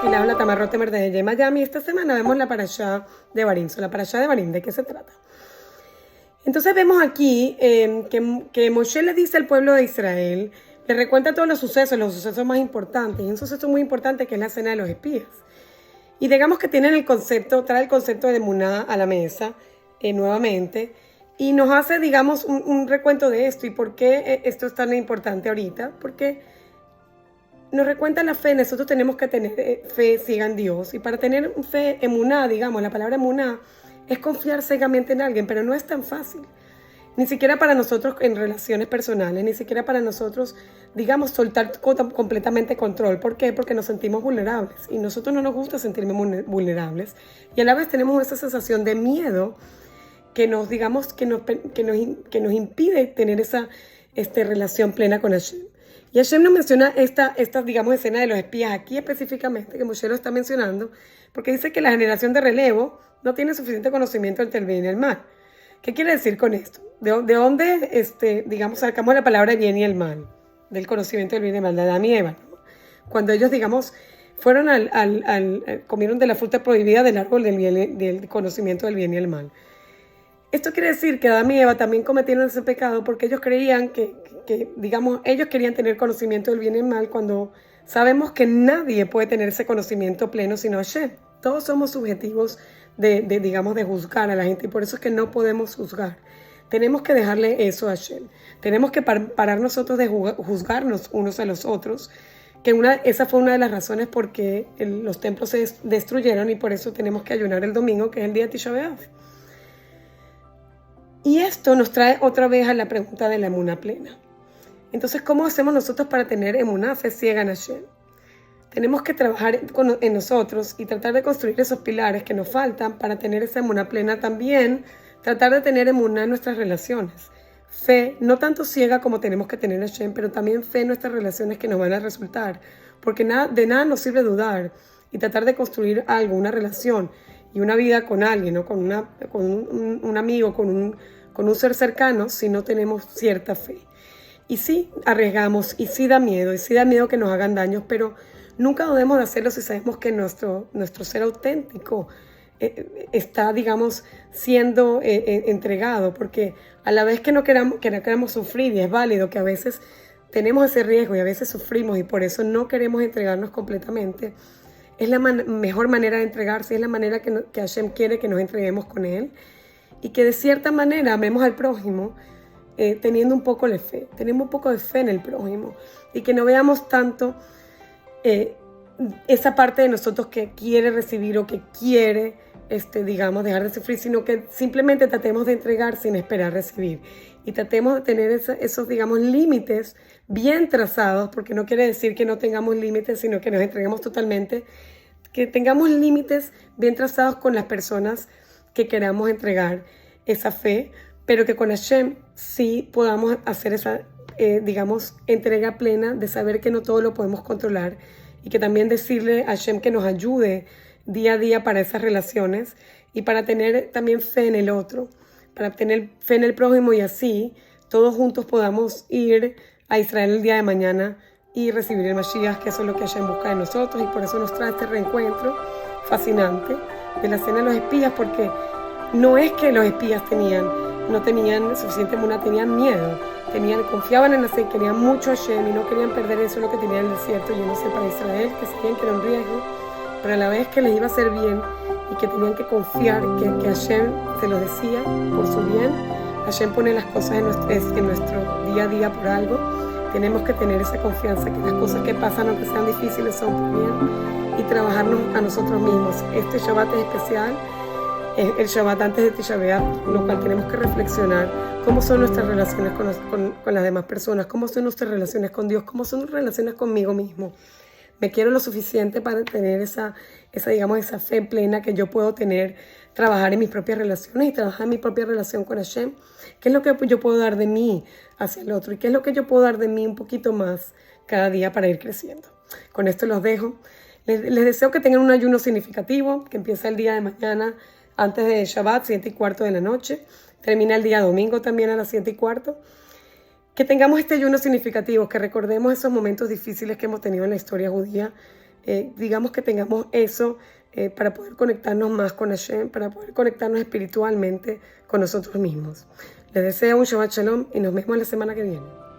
Kilav la Tamarrote Merdeye Miami. Esta semana vemos la parashá de Barim. La parashá de Barim, ¿de qué se trata? Entonces vemos aquí que Moshe le dice al pueblo de Israel, le recuenta todos los sucesos más importantes, y un suceso muy importante que es la cena de los espías. Y digamos que trae el concepto de Emuná a la mesa nuevamente, y nos hace, digamos, un recuento de esto, y por qué esto es tan importante ahorita, porque nos recuenta la fe. Nosotros tenemos que tener fe ciega en Dios, y para tener fe emuná, digamos, la palabra emuná es confiar ciegamente en alguien, pero no es tan fácil, ni siquiera para nosotros en relaciones personales, ni siquiera para nosotros, digamos, soltar completamente control. ¿Por qué? Porque nos sentimos vulnerables, y nosotros no nos gusta sentirnos vulnerables, y a la vez tenemos esa sensación de miedo que nos, digamos, que nos impide tener esa relación plena con Hashem. Y Hashem nos menciona esta, digamos, escena de los espías aquí específicamente, que Moshe lo está mencionando, porque dice que la generación de relevo no tiene suficiente conocimiento entre el bien y el mal. ¿Qué quiere decir con esto? ¿De dónde, digamos, sacamos la palabra bien y el mal? Del conocimiento del bien y el mal, de Adán y Eva, ¿no? Cuando ellos, digamos, fueron comieron de la fruta prohibida del árbol del conocimiento del bien y el mal. Esto quiere decir que Adán y Eva también cometieron ese pecado porque ellos creían que, digamos, ellos querían tener conocimiento del bien y el mal, cuando sabemos que nadie puede tener ese conocimiento pleno sino Hashem. Todos somos subjetivos digamos, de juzgar a la gente, y por eso es que no podemos juzgar. Tenemos que dejarle eso a Hashem. Tenemos que parar nosotros de juzgarnos unos a los otros, que esa fue una de las razones por qué los templos se destruyeron, y por eso tenemos que ayunar el domingo, que es el día de Tisha B'Av. Y esto nos trae otra vez a la pregunta de la emuná plena. Entonces, ¿cómo hacemos nosotros para tener emuná, fe ciega en Hashem? Tenemos que trabajar en nosotros y tratar de construir esos pilares que nos faltan para tener esa emuná plena. También tratar de tener emuná en nuestras relaciones. Fe, no tanto ciega como tenemos que tener Hashem, pero también fe en nuestras relaciones que nos van a resultar. Porque de nada nos sirve dudar y tratar de construir algo, una relación y una vida con alguien, ¿no? con un amigo, con un ser cercano, si no tenemos cierta fe. Y sí arriesgamos, y sí da miedo que nos hagan daños, pero nunca dudemos de hacerlo si sabemos que nuestro ser auténtico está, digamos, siendo entregado, porque a la vez que no queramos sufrir, y es válido que a veces tenemos ese riesgo y a veces sufrimos y por eso no queremos entregarnos completamente, es la mejor manera de entregarse, es la manera que Hashem quiere que nos entreguemos con Él, y que de cierta manera amemos al prójimo teniendo un poco de fe, tenemos un poco de fe en el prójimo, y que no veamos tanto esa parte de nosotros que quiere recibir o que quiere, digamos, dejar de sufrir, sino que simplemente tratemos de entregar sin esperar recibir, y tratemos de tener esos, digamos, límites bien trazados, porque no quiere decir que no tengamos límites, sino que nos entreguemos totalmente, que tengamos límites bien trazados con las personas que queramos entregar esa fe, pero que con Hashem sí podamos hacer esa, digamos, entrega plena de saber que no todo lo podemos controlar, y que también decirle a Hashem que nos ayude día a día para esas relaciones y para tener también fe en el otro, para tener fe en el prójimo, y así todos juntos podamos ir a Israel el día de mañana y recibir el Mashiach, que eso es lo que Hashem busca de nosotros, y por eso nos trae este reencuentro fascinante de la cena de los espías, porque no es que los espías no tenían suficiente emuná, tenían miedo, confiaban en Hashem, querían mucho a Hashem y no querían perder eso, lo que tenían en el desierto, yéndose para Israel, que sabían que era un riesgo, pero a la vez que les iba a hacer bien y que tenían que confiar que Hashem se lo decía por su bien. Hashem pone las cosas en nuestro día a día por algo. Tenemos que tener esa confianza que las cosas que pasan, aunque sean difíciles, son por bien, y trabajarnos a nosotros mismos. Este Shabbat es especial, el Shabbat antes de Tisha B'Av, lo cual tenemos que reflexionar cómo son nuestras relaciones con las demás personas, cómo son nuestras relaciones con Dios, cómo son nuestras relaciones conmigo mismo. Me quiero lo suficiente para tener esa, digamos, esa fe plena que yo puedo tener, trabajar en mis propias relaciones y trabajar en mi propia relación con Hashem. ¿Qué es lo que yo puedo dar de mí hacia el otro? ¿Y qué es lo que yo puedo dar de mí un poquito más cada día para ir creciendo? Con esto los dejo. Les deseo que tengan un ayuno significativo, que empiece el día de mañana antes de Shabbat, 7:15 de la noche. Termina el día domingo también a las 7:15. Que tengamos este ayuno significativo, que recordemos esos momentos difíciles que hemos tenido en la historia judía, digamos que tengamos eso para poder conectarnos más con Hashem, para poder conectarnos espiritualmente con nosotros mismos. Les deseo un Shabbat Shalom y nos vemos la semana que viene.